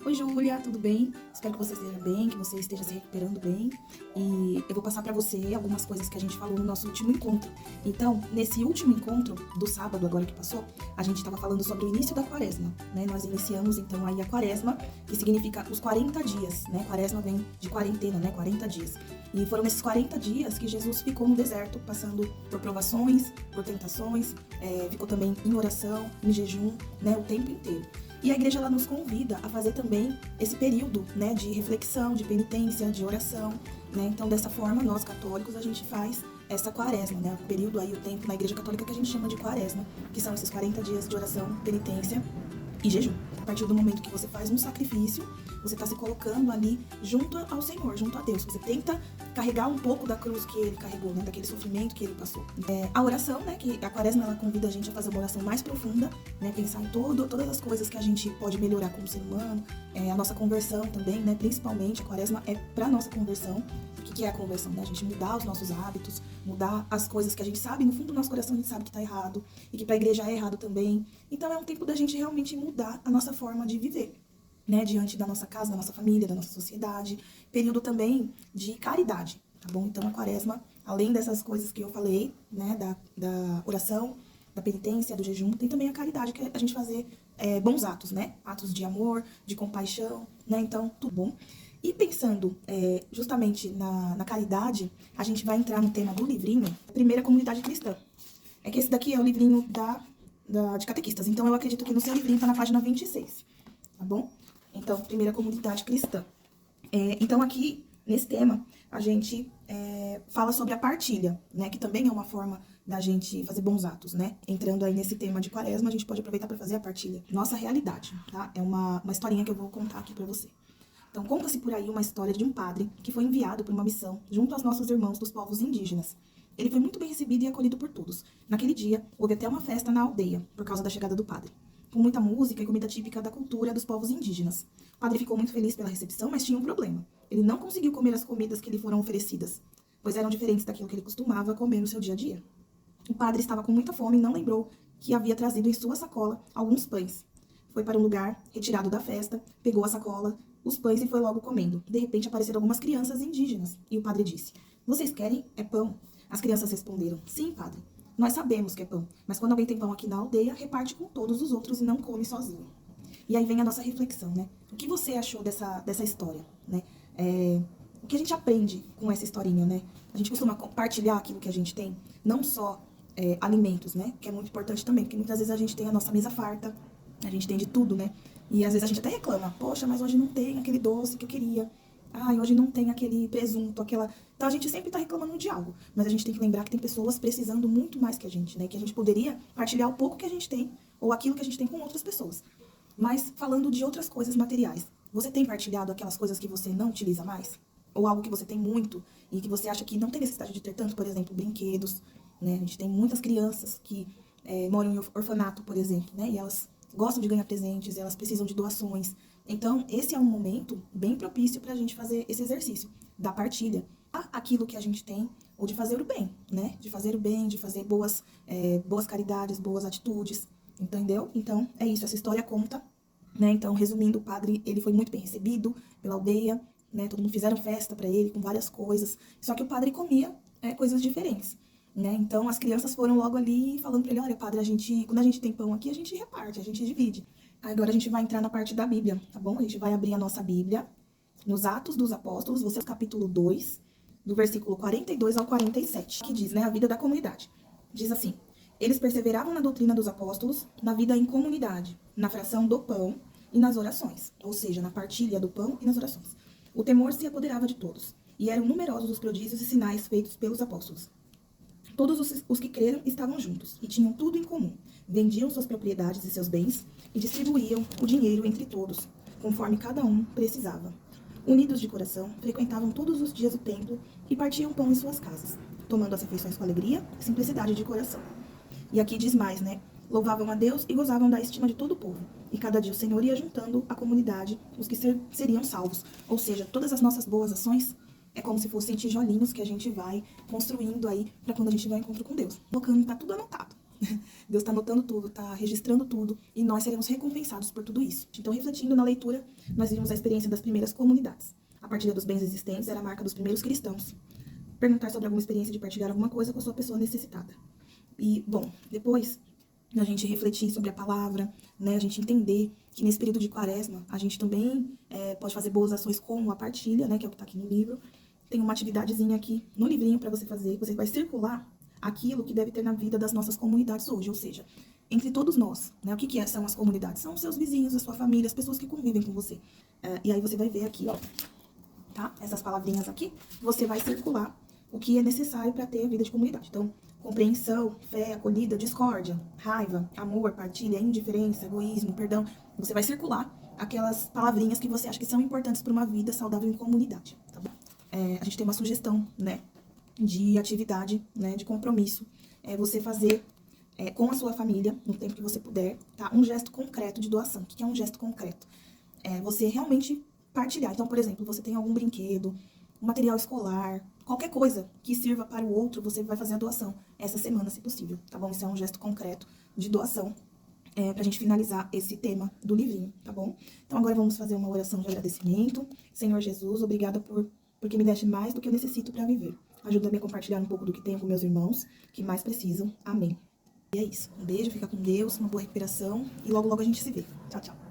Oi, Júlia, tudo bem? Espero que você esteja bem, que você esteja se recuperando bem. E eu vou passar para você algumas coisas que a gente falou no nosso último encontro. Então, nesse último encontro do sábado, agora que passou, a gente estava falando sobre o início da quaresma, né? Nós iniciamos então aí a quaresma, que significa os 40 dias, né? Quaresma vem de quarentena, né? 40 dias. E foram nesses 40 dias que Jesus ficou no deserto, passando por provações, por tentações, ficou também em oração, em jejum, né? O tempo inteiro. E a igreja ela nos convida a fazer também esse período, né, de reflexão, de penitência, de oração, né? Então, dessa forma, nós católicos, a gente faz essa quaresma, né? O período aí, o tempo na igreja católica que a gente chama de quaresma, que são esses 40 dias de oração, penitência e jejum. A partir do momento que você faz um sacrifício, você está se colocando ali junto ao Senhor, junto a Deus. Você tenta carregar um pouco da cruz que ele carregou, né? Daquele sofrimento que ele passou. A oração, né? Que a quaresma ela convida a gente a fazer uma oração mais profunda, né? Pensar em todas as coisas que a gente pode melhorar como ser humano, a nossa conversão também, né? Principalmente a quaresma é para nossa conversão. O que é a conversão, né? A gente mudar os nossos hábitos, mudar as coisas que a gente sabe, no fundo do nosso coração a gente sabe que tá errado e que pra igreja é errado também. Então é um tempo da gente realmente mudar a nossa forma de viver, né? Diante da nossa casa, da nossa família, da nossa sociedade. Período também de caridade, tá bom? Então a quaresma, além dessas coisas que eu falei, né? Da oração, da penitência, do jejum, tem também a caridade, que é a gente fazer bons atos, né? Atos de amor, de compaixão, né? Então, tudo bom. E pensando justamente na caridade, a gente vai entrar no tema do livrinho, Primeira Comunidade Cristã. É que esse daqui é o livrinho de catequistas. Então, eu acredito que no seu livrinho está na página 26, tá bom? Então, Primeira Comunidade Cristã. Então, aqui, nesse tema, a gente fala sobre a partilha, né? Que também é uma forma da gente fazer bons atos, né? Entrando aí nesse tema de quaresma, a gente pode aproveitar para fazer a partilha. Nossa realidade, tá? É uma historinha que eu vou contar aqui para você. Então, conta-se por aí uma história de um padre que foi enviado por uma missão junto aos nossos irmãos dos povos indígenas. Ele foi muito bem recebido e acolhido por todos. Naquele dia, houve até uma festa na aldeia, por causa da chegada do padre, com muita música e comida típica da cultura dos povos indígenas. O padre ficou muito feliz pela recepção, mas tinha um problema. Ele não conseguiu comer as comidas que lhe foram oferecidas, pois eram diferentes daquilo que ele costumava comer no seu dia a dia. O padre estava com muita fome e não lembrou que havia trazido em sua sacola alguns pães. Foi para um lugar retirado da festa, pegou a sacola, os pães e foi logo comendo. De repente apareceram algumas crianças indígenas e o padre disse: "Vocês querem? É pão?" As crianças responderam: "Sim, padre. Nós sabemos que é pão, mas quando alguém tem pão aqui na aldeia, reparte com todos os outros e não come sozinho." E aí vem a nossa reflexão, né? O que você achou dessa história, né? O que a gente aprende com essa historinha, né? A gente costuma compartilhar aquilo que a gente tem, não só alimentos, né? Que é muito importante também, porque muitas vezes a gente tem a nossa mesa farta, a gente tem de tudo, né? E às vezes a gente até reclama: "Poxa, mas hoje não tem aquele doce que eu queria. Ai, hoje não tem aquele presunto, aquela..." Então a gente sempre tá reclamando de algo. Mas a gente tem que lembrar que tem pessoas precisando muito mais que a gente, né? Que a gente poderia partilhar o pouco que a gente tem, ou aquilo que a gente tem com outras pessoas. Mas falando de outras coisas materiais, você tem partilhado aquelas coisas que você não utiliza mais? Ou algo que você tem muito e que você acha que não tem necessidade de ter tanto, por exemplo, brinquedos, né? A gente tem muitas crianças que moram em orfanato, por exemplo, né? E elas gostam de ganhar presentes, elas precisam de doações. Então, esse é um momento bem propício para a gente fazer esse exercício da partilha. Aquilo que a gente tem, ou de fazer o bem, né? De fazer o bem, de fazer boas caridades, boas atitudes, entendeu? Então, é isso, essa história conta, né? Então, resumindo, o padre, ele foi muito bem recebido pela aldeia, né? Todo mundo fizeram festa para ele com várias coisas, só que o padre comia coisas diferentes, né? Então, as crianças foram logo ali falando para ele: "Olha, padre, quando a gente tem pão aqui, a gente reparte, a gente divide." Agora a gente vai entrar na parte da Bíblia, tá bom? A gente vai abrir a nossa Bíblia nos Atos dos Apóstolos, você capítulo 2, do versículo 42 ao 47, que diz, né, a vida da comunidade. Diz assim: "Eles perseveravam na doutrina dos apóstolos, na vida em comunidade, na fração do pão e nas orações." Ou seja, na partilha do pão e nas orações. "O temor se apoderava de todos, e eram numerosos os prodígios e sinais feitos pelos apóstolos. Todos os que creram estavam juntos e tinham tudo em comum. Vendiam suas propriedades e seus bens e distribuíam o dinheiro entre todos, conforme cada um precisava. Unidos de coração, frequentavam todos os dias o templo e partiam pão em suas casas, tomando as refeições com alegria e simplicidade de coração." E aqui diz mais, né? "Louvavam a Deus e gozavam da estima de todo o povo. E cada dia o Senhor ia juntando à comunidade os que seriam salvos." Ou seja, todas as nossas boas ações é como se fossem tijolinhos que a gente vai construindo aí para quando a gente tiver um encontro com Deus. Colocando, tá tudo anotado. Deus está anotando tudo, está registrando tudo, e nós seremos recompensados por tudo isso. Então, refletindo na leitura, nós vimos a experiência das primeiras comunidades. A partilha dos bens existentes era a marca dos primeiros cristãos. Perguntar sobre alguma experiência de partilhar alguma coisa com a sua pessoa necessitada. E, bom, depois a gente refletir sobre a palavra, né, a gente entender que nesse período de quaresma, a gente também pode fazer boas ações como a partilha, né, que é o que está aqui no livro. Tem uma atividadezinha aqui no livrinho para você fazer, você vai circular aquilo que deve ter na vida das nossas comunidades hoje, ou seja, entre todos nós, né, o que são as comunidades? São os seus vizinhos, a sua família, as pessoas que convivem com você. E aí você vai ver aqui, ó, tá? Essas palavrinhas aqui, você vai circular o que é necessário para ter a vida de comunidade. Então, compreensão, fé, acolhida, discórdia, raiva, amor, partilha, indiferença, egoísmo, perdão. Você vai circular aquelas palavrinhas que você acha que são importantes para uma vida saudável em comunidade, tá bom? A gente tem uma sugestão, né, de atividade, né, de compromisso. Você fazer com a sua família, no tempo que você puder, tá? Um gesto concreto de doação. O que é um gesto concreto? Você realmente partilhar. Então, por exemplo, você tem algum brinquedo, um material escolar, qualquer coisa que sirva para o outro, você vai fazer a doação essa semana, se possível, tá bom? Isso é um gesto concreto de doação, pra gente finalizar esse tema do livrinho, tá bom? Então, agora vamos fazer uma oração de agradecimento. Senhor Jesus, obrigada porque me deste mais do que eu necessito para viver. Ajuda-me a compartilhar um pouco do que tenho com meus irmãos, que mais precisam. Amém. E é isso. Um beijo, fica com Deus, uma boa recuperação e logo, logo a gente se vê. Tchau, tchau.